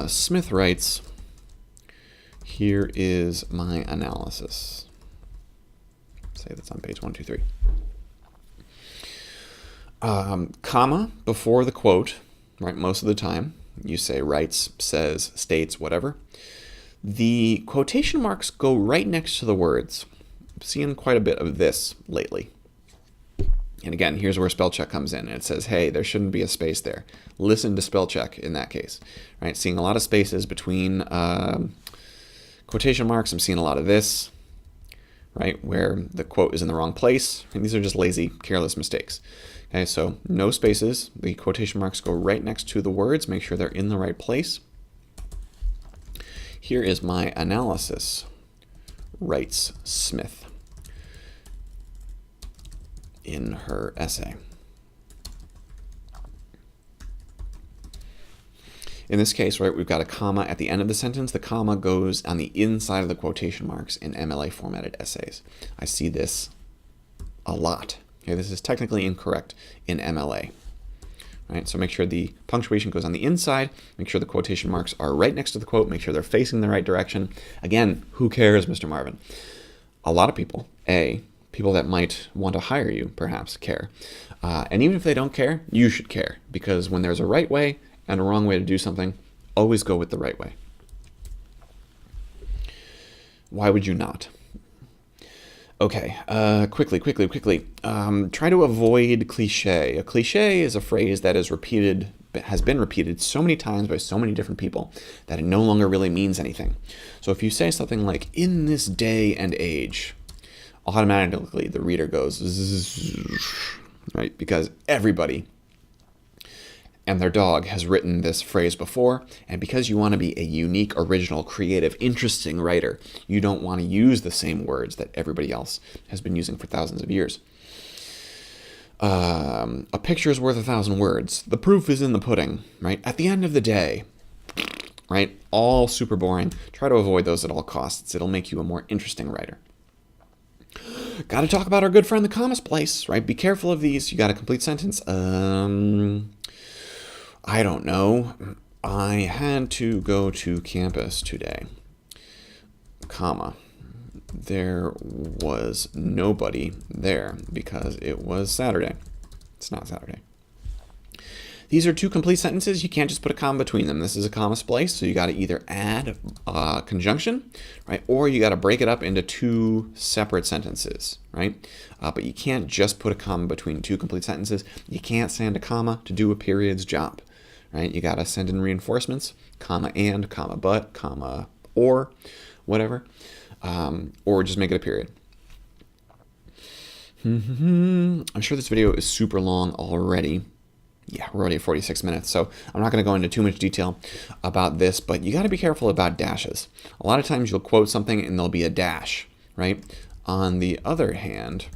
Smith writes, here is my analysis. Say that's on page 123. Comma before the quote, right? Most of the time, you say writes, says, states, whatever. The quotation marks go right next to the words. I'm seeing quite a bit of this lately. And again, here's where spell check comes in. And it says, hey, there shouldn't be a space there. Listen to spell check in that case. Right? Seeing a lot of spaces between quotation marks. I'm seeing a lot of this, right, where the quote is in the wrong place. And these are just lazy, careless mistakes. Okay, so no spaces. The quotation marks go right next to the words. Make sure they're in the right place. Here is my analysis, writes Smith in her essay. In this case, right, we've got a comma at the end of the sentence. The comma goes on the inside of the quotation marks in MLA formatted essays. I see this a lot. Okay, this is technically incorrect in MLA. Right, so make sure the punctuation goes on the inside, make sure the quotation marks are right next to the quote, make sure they're facing the right direction. Again, who cares, Mr. Marvin? A lot of people, people that might want to hire you, perhaps, care. And even if they don't care, you should care, because when there's a right way and a wrong way to do something, always go with the right way. Why would you not? Okay, quickly. Try to avoid cliche. A cliche is a phrase that has been repeated so many times by so many different people that it no longer really means anything. So if you say something like, in this day and age, automatically the reader goes, zzz, right? Because everybody and their dog has written this phrase before, and because you want to be a unique, original, creative, interesting writer, you don't want to use the same words that everybody else has been using for thousands of years. A picture is worth 1,000 words. The proof is in the pudding, right? At the end of the day, right? All super boring. Try to avoid those at all costs. It'll make you a more interesting writer. Got to talk about our good friend, the comma place, right? Be careful of these. You got a complete sentence. I don't know. I had to go to campus today, comma. There was nobody there because it was Saturday. It's not Saturday. These are two complete sentences. You can't just put a comma between them. This is a comma splice, so you got to either add a conjunction, right, or you got to break it up into two separate sentences, right? But you can't just put a comma between two complete sentences. You can't send a comma to do a period's job. Right? You got to send in reinforcements, comma and, comma but, comma or, whatever, or just make it a period. I'm sure this video is super long already. Yeah, we're already at 46 minutes, so I'm not going to go into too much detail about this, but you got to be careful about dashes. A lot of times you'll quote something and there'll be a dash, right? On the other hand,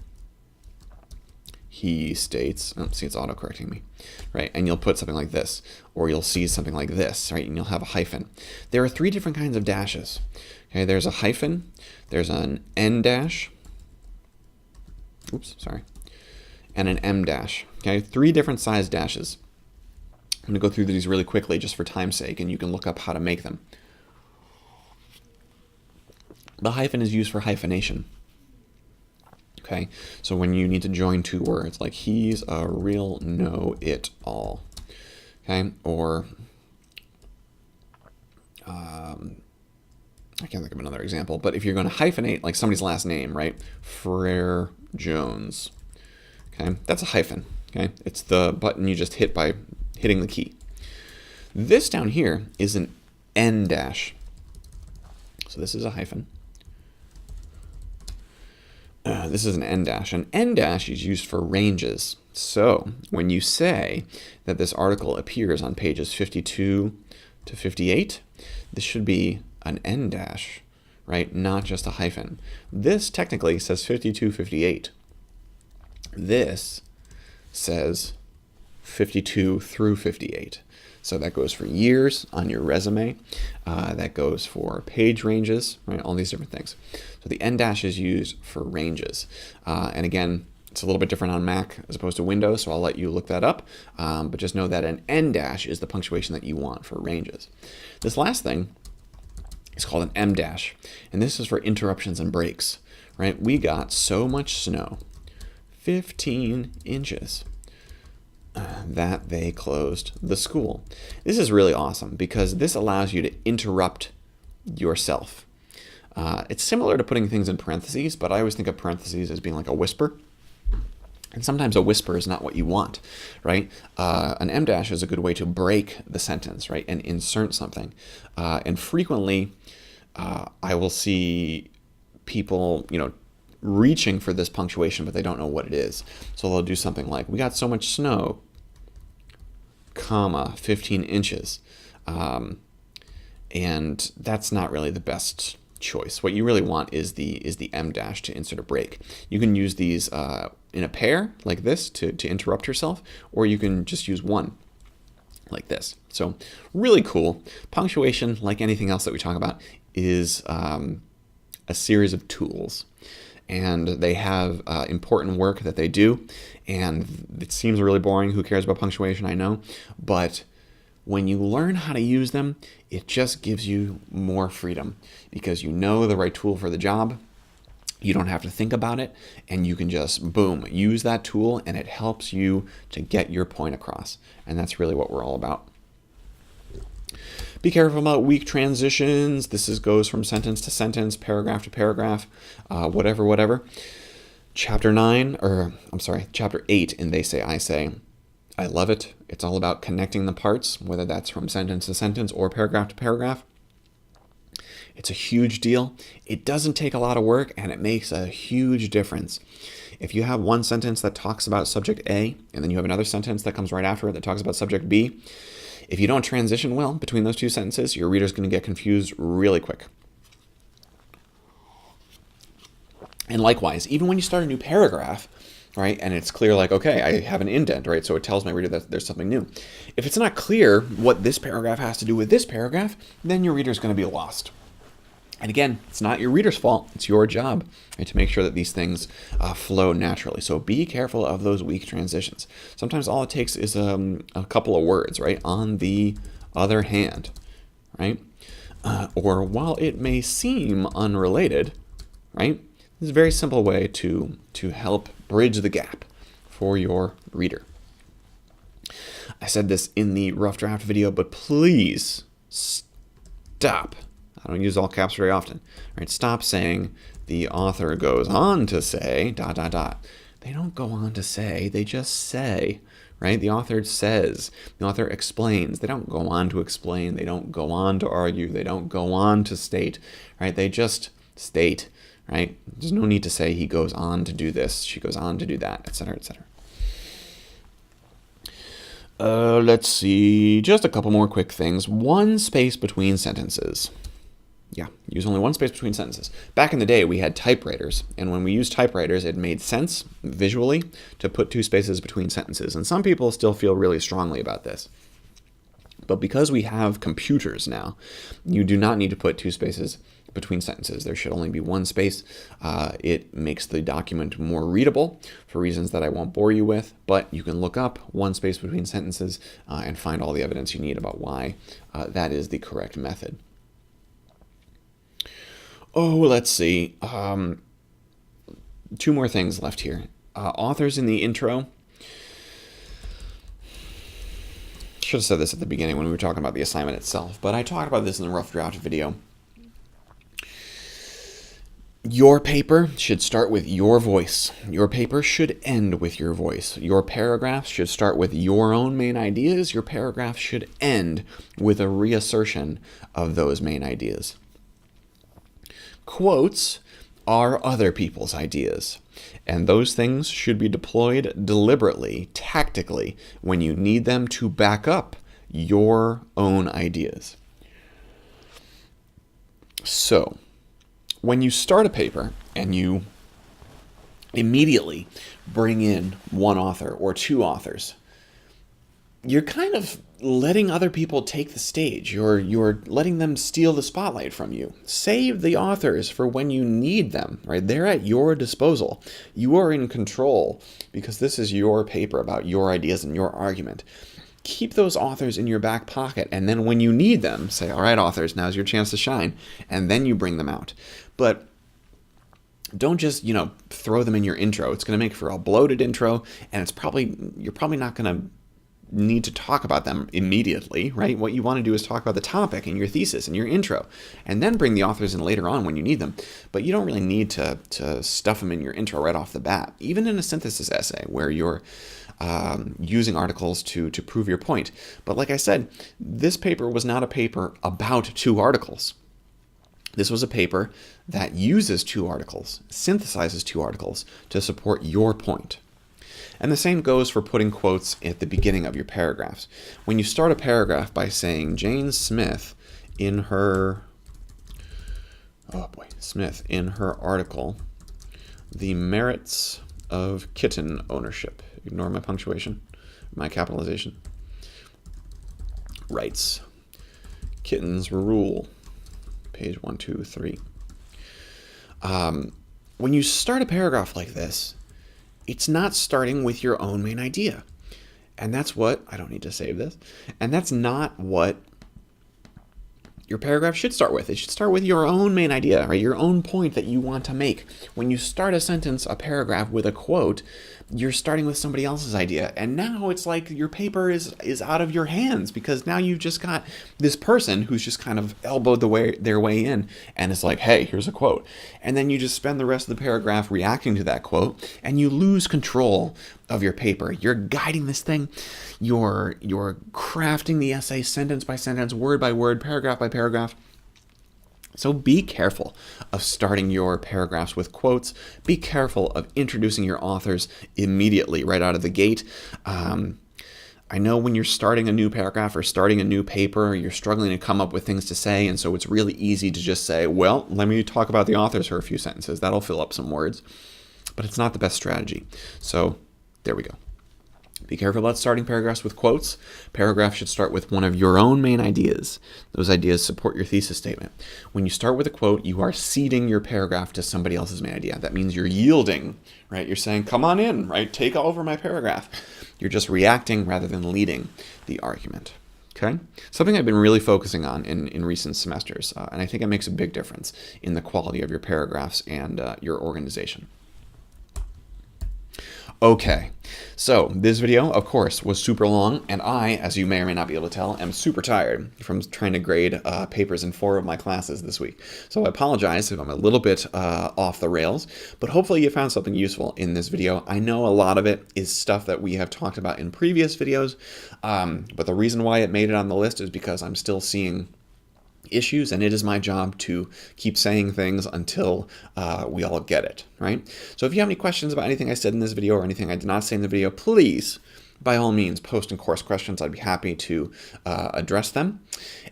he states, see, it's auto-correcting me, right? And you'll put something like this, or you'll see something like this, right? And you'll have a hyphen. There are three different kinds of dashes. Okay, there's a hyphen, there's an N dash, and an M dash. Okay, three different size dashes. I'm gonna go through these really quickly just for time's sake, and you can look up how to make them. The hyphen is used for hyphenation. Okay, so when you need to join two words, like he's a real know-it-all, okay, or I can't think of another example, but if you're going to hyphenate like somebody's last name, right, Frere Jones, okay, that's a hyphen, okay, it's the button you just hit by hitting the key. This down here is an N dash, so this is a hyphen. This is an N dash. An N dash is used for ranges. So when you say that this article appears on pages 52 to 58, this should be an N dash, right? Not just a hyphen. This technically says 52, 58. This says 52 through 58. So that goes for years on your resume. That goes for page ranges, right? All these different things. So the N dash is used for ranges. And again, it's a little bit different on Mac as opposed to Windows, so I'll let you look that up. But just know that an N dash is the punctuation that you want for ranges. This last thing is called an M dash, and this is for interruptions and breaks, right? We got so much snow, 15 inches. That they closed the school. This is really awesome because this allows you to interrupt yourself. It's similar to putting things in parentheses, but I always think of parentheses as being like a whisper. And sometimes a whisper is not what you want, right? An M dash is a good way to break the sentence, right, and insert something. And frequently, I will see people, reaching for this punctuation, but they don't know what it is. So they'll do something like, we got so much snow, comma, 15 inches. And that's not really the best choice. What you really want is the M dash to insert a break. You can use these in a pair like this to interrupt yourself, or you can just use one. like this. So really cool. Punctuation, like anything else that we talk about, is a series of tools. And they have important work that they do. And it seems really boring. Who cares about punctuation? I know. But when you learn how to use them, it just gives you more freedom because you know the right tool for the job. You don't have to think about it, and you can just, boom, use that tool, and it helps you to get your point across. And that's really what we're all about. Be careful about weak transitions. This goes from sentence to sentence, paragraph to paragraph, whatever. Chapter 8 in They Say, I Say. I love it. It's all about connecting the parts, whether that's from sentence to sentence or paragraph to paragraph. It's a huge deal. It doesn't take a lot of work, and it makes a huge difference. If you have one sentence that talks about subject A, and then you have another sentence that comes right after it that talks about subject B, if you don't transition well between those two sentences, your reader's going to get confused really quick. And likewise, even when you start a new paragraph, right, and it's clear like, okay, I have an indent, right, so it tells my reader that there's something new. If it's not clear what this paragraph has to do with this paragraph, then your reader's going to be lost. And again, it's not your reader's fault. It's your job, right, to make sure that these things flow naturally. So be careful of those weak transitions. Sometimes all it takes is a couple of words, right? On the other hand, right? Or while it may seem unrelated, right? It's a very simple way to help bridge the gap for your reader. I said this in the rough draft video, but please stop. I don't use all caps very often. Right? Stop saying the author goes on to say ... They don't go on to say, they just say, right? The author says, the author explains. They don't go on to explain. They don't go on to argue. They don't go on to state, right? They just state, right? There's no need to say he goes on to do this, she goes on to do that, etc., etc. Let's see, just a couple more quick things. One space between sentences. Yeah, use only one space between sentences. Back in the day, we had typewriters, and when we used typewriters, it made sense visually to put two spaces between sentences, and some people still feel really strongly about this. But because we have computers now, you do not need to put two spaces between sentences. There should only be one space. It makes the document more readable for reasons that I won't bore you with, but you can look up one space between sentences and find all the evidence you need about why that is the correct method. Oh, let's see. Two more things left here. Authors in the intro. Should have said this at the beginning when we were talking about the assignment itself, but I talked about this in the rough draft video. Your paper should start with your voice. Your paper should end with your voice. Your paragraphs should start with your own main ideas. Your paragraphs should end with a reassertion of those main ideas. Quotes are other people's ideas, and those things should be deployed deliberately, tactically, when you need them to back up your own ideas. So, when you start a paper and you immediately bring in one author or two authors, you're kind of letting other people take the stage. You're letting them steal the spotlight from you. Save the authors for when you need them, right? They're at your disposal. You are in control because this is your paper about your ideas and your argument. Keep those authors in your back pocket, and then when you need them, say, all right, authors, now's your chance to shine, and then you bring them out. But don't just, throw them in your intro. It's going to make for a bloated intro, and you're probably not going to need to talk about them immediately, right? What you want to do is talk about the topic and your thesis and your intro, and then bring the authors in later on when you need them. But you don't really need to stuff them in your intro right off the bat, even in a synthesis essay where you're using articles to prove your point. But like I said, this paper was not a paper about two articles. This was a paper that uses two articles, synthesizes two articles to support your point. And the same goes for putting quotes at the beginning of your paragraphs. When you start a paragraph by saying Jane Smith in her article, The Merits of Kitten Ownership. Ignore my punctuation, my capitalization. writes, kittens rule, page 1, 2, 3. When you start a paragraph like this, it's not starting with your own main idea. And that's what, I don't need to save this, and that's not what your paragraph should start with. It should start with your own main idea, right? Your own point that you want to make. When you start a sentence, a paragraph with a quote, you're starting with somebody else's idea. And now it's like your paper is out of your hands, because now you've just got this person who's just kind of elbowed their way in and it's like, hey, here's a quote. And then you just spend the rest of the paragraph reacting to that quote, and you lose control of your paper. You're guiding this thing. You're crafting the essay sentence by sentence, word by word, paragraph by paragraph. So be careful of starting your paragraphs with quotes. Be careful of introducing your authors immediately right out of the gate. I know when you're starting a new paragraph or starting a new paper, you're struggling to come up with things to say, and so it's really easy to just say, well, let me talk about the authors for a few sentences. That'll fill up some words. But it's not the best strategy. So there we go. Be careful about starting paragraphs with quotes. Paragraphs should start with one of your own main ideas. Those ideas support your thesis statement. When you start with a quote, you are ceding your paragraph to somebody else's main idea. That means you're yielding, right? You're saying, come on in, right? Take over my paragraph. You're just reacting rather than leading the argument. Okay? Something I've been really focusing on in recent semesters, and I think it makes a big difference in the quality of your paragraphs and your organization. Okay, so this video, of course, was super long, and I, as you may or may not be able to tell, am super tired from trying to grade papers in 4 of my classes this week. So I apologize if I'm a little bit off the rails, but hopefully you found something useful in this video. I know a lot of it is stuff that we have talked about in previous videos, but the reason why it made it on the list is because I'm still seeing issues, and it is my job to keep saying things until we all get it, right? So if you have any questions about anything I said in this video or anything I did not say in the video, please, by all means, post in course questions. I'd be happy to address them.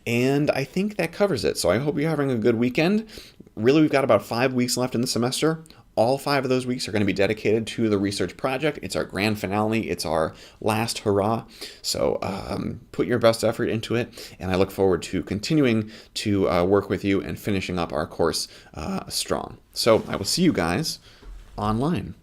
And I think that covers it. So I hope you're having a good weekend. Really, we've got about 5 weeks left in the semester. All 5 of those weeks are going to be dedicated to the research project. It's our grand finale. It's our last hurrah. So put your best effort into it, and I look forward to continuing to work with you and finishing up our course strong. So I will see you guys online.